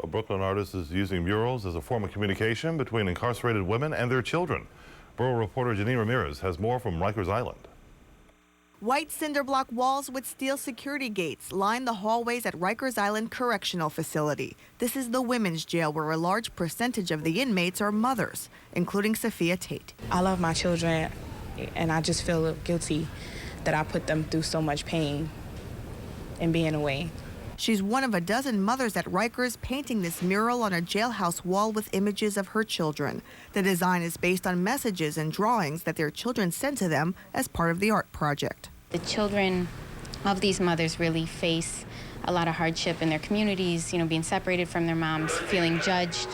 A Brooklyn artist is using murals as a form of communication between incarcerated women and their children. Bureau reporter Janine Ramirez has more from Rikers Island. White cinder block walls with steel security gates line the hallways at Rikers Island Correctional Facility. This is the women's jail where a large percentage of the inmates are mothers, including Sophia Tate. I love my children, and I just feel guilty that I put them through so much pain and being away. She's one of a dozen mothers at Rikers painting this mural on a jailhouse wall with images of her children. The design is based on messages and drawings that their children sent to them as part of the art project. The children of these mothers really face a lot of hardship in their communities, being separated from their moms, feeling judged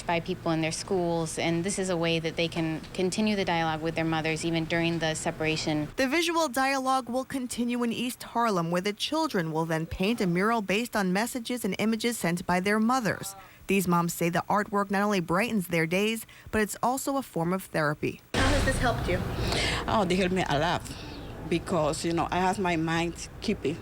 by people in their schools, and this is a way that they can continue the dialogue with their mothers even during the separation. The visual dialogue will continue in East Harlem, where the children will then paint a mural based on messages and images sent by their mothers. These moms say the artwork not only brightens their days, but it's also a form of therapy. How has this helped you? Oh, they helped me a lot because, I have my mind keeping,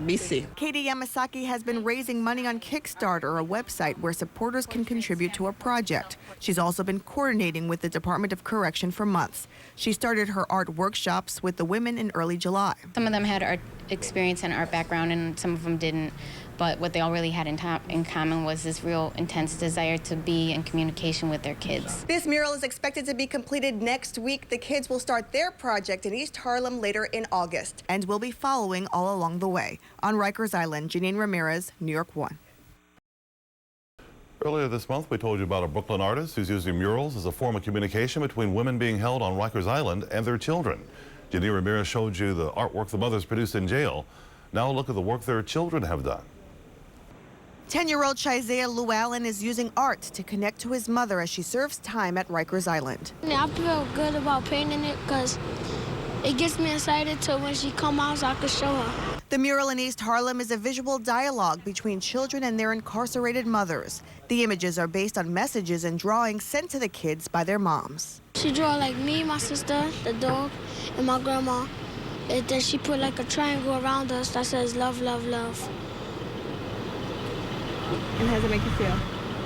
busy. Katie Yamasaki has been raising money on Kickstarter, a website where supporters can contribute to a project. She's also been coordinating with the Department of Correction for months. She started her art workshops with the women in early July. Some of them had art experience and art background, and some of them didn't. But what they all really had in common was this real intense desire to be in communication with their kids. This mural is expected to be completed next week. The kids will start their project in East Harlem later in August. And we'll be following all along the way. On Rikers Island, Janine Ramirez, New York 1. Earlier this month, we told you about a Brooklyn artist who's using murals as a form of communication between women being held on Rikers Island and their children. Janine Ramirez showed you the artwork the mothers produced in jail. Now look at the work their children have done. 10-year-old Shizea Llewellyn is using art to connect to his mother as she serves time at Rikers Island. I feel good about painting it because it gets me excited to when she comes out so I can show her. The mural in East Harlem is a visual dialogue between children and their incarcerated mothers. The images are based on messages and drawings sent to the kids by their moms. She drew like me, my sister, the dog, and my grandma. And then she put like a triangle around us that says love, love, love. And how does it make you feel?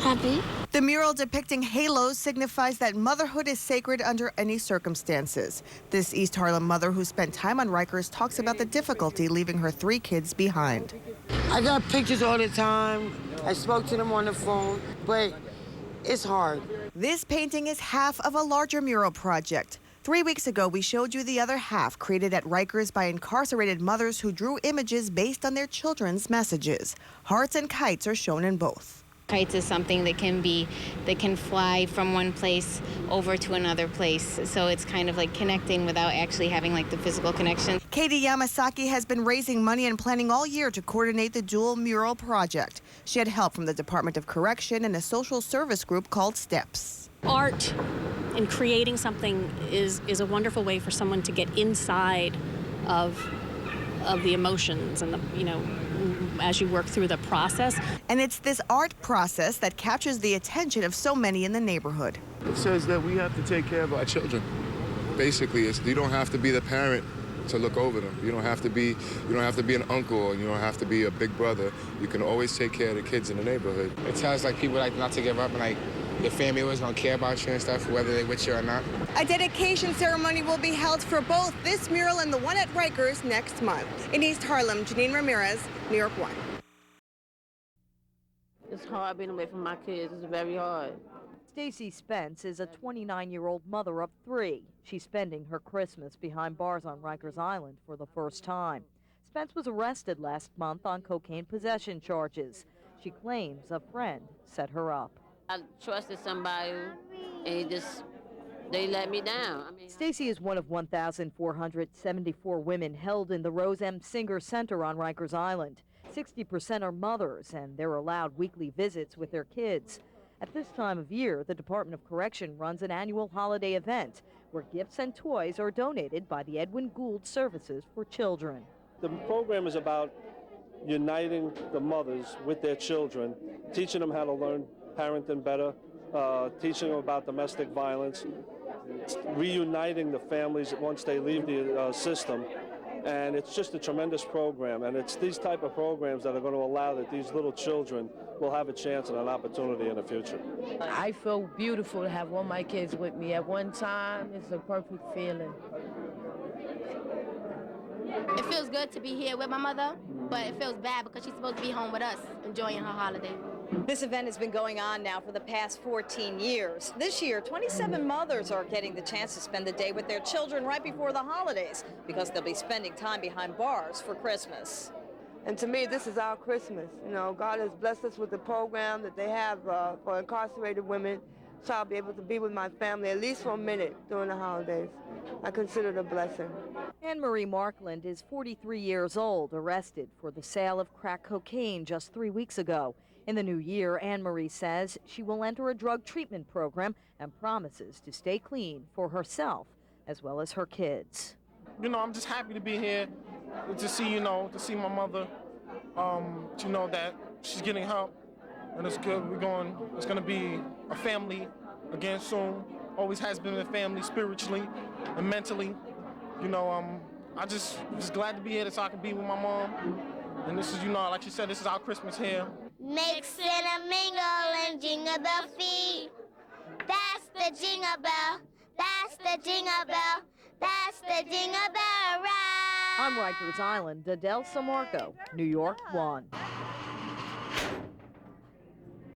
Happy. The mural depicting halos signifies that motherhood is sacred under any circumstances. This East Harlem mother who spent time on Rikers talks about the difficulty leaving her 3 kids behind. I got pictures all the time. I spoke to them on the phone, but it's hard. This painting is half of a larger mural project. 3 weeks ago, we showed you the other half, created at Rikers by incarcerated mothers who drew images based on their children's messages. Hearts and kites are shown in both. Kites is something that can fly from one place over to another place. So it's kind of like connecting without actually having like the physical connection. Katie Yamasaki has been raising money and planning all year to coordinate the dual mural project. She had help from the Department of Correction and a social service group called STEPS. Art and creating something is a wonderful way for someone to get inside of the emotions and as you work through the process. And it's this art process that captures the attention of so many in the neighborhood. It says that we have to take care of our children. Basically, you don't have to be the parent to look over them. You don't have to be an uncle, and you don't have to be a big brother. You can always take care of the kids in the neighborhood. It tells people not to give up, and your family always gonna care about you and stuff, whether they're with you or not. A dedication ceremony will be held for both this mural and the one at Rikers next month. In East Harlem, Janine Ramirez, New York 1. It's hard being away from my kids. It's very hard. Stacy Spence is a 29-year-old mother of 3. She's spending her Christmas behind bars on Rikers Island for the first time. Spence was arrested last month on cocaine possession charges. She claims a friend set her up. I trusted somebody, and they let me down. Stacy is one of 1,474 women held in the Rose M. Singer Center on Rikers Island. 60% are mothers, and they're allowed weekly visits with their kids. At this time of year, the Department of Correction runs an annual holiday event where gifts and toys are donated by the Edwin Gould Services for Children. The program is about uniting the mothers with their children, teaching them how to learn parenting better, teaching them about domestic violence, reuniting the families once they leave the system, And it's just a tremendous program, and it's these type of programs that are going to allow that these little children will have a chance and an opportunity in the future. I feel beautiful to have all my kids with me at one time. It's a perfect feeling. It feels good to be here with my mother, but it feels bad because she's supposed to be home with us, enjoying her holiday. This event has been going on now for the past 14 years. This year, 27 mothers are getting the chance to spend the day with their children right before the holidays because they'll be spending time behind bars for Christmas. And to me, this is our Christmas. You know, God has blessed us with the program that they have for incarcerated women, so I'll be able to be with my family at least for a minute during the holidays. I consider it a blessing. Anne-Marie Markland is 43 years old, arrested for the sale of crack cocaine just 3 weeks ago. In the new year, Anne-Marie says she will enter a drug treatment program and promises to stay clean for herself as well as her kids. You know, I'm just happy to be here to see, to see my mother, to know that she's getting help, and it's good. It's going to be a family again soon. Always has been a family spiritually and mentally. I just glad to be here so I can be with my mom. And this is, like you said, this is our Christmas here. Mix and a mingle and jingle bell feet. That's the jingle bell. That's the jingle bell. That's the jingle bell ride. On Rikers Island, Adele Samarco, New York 1.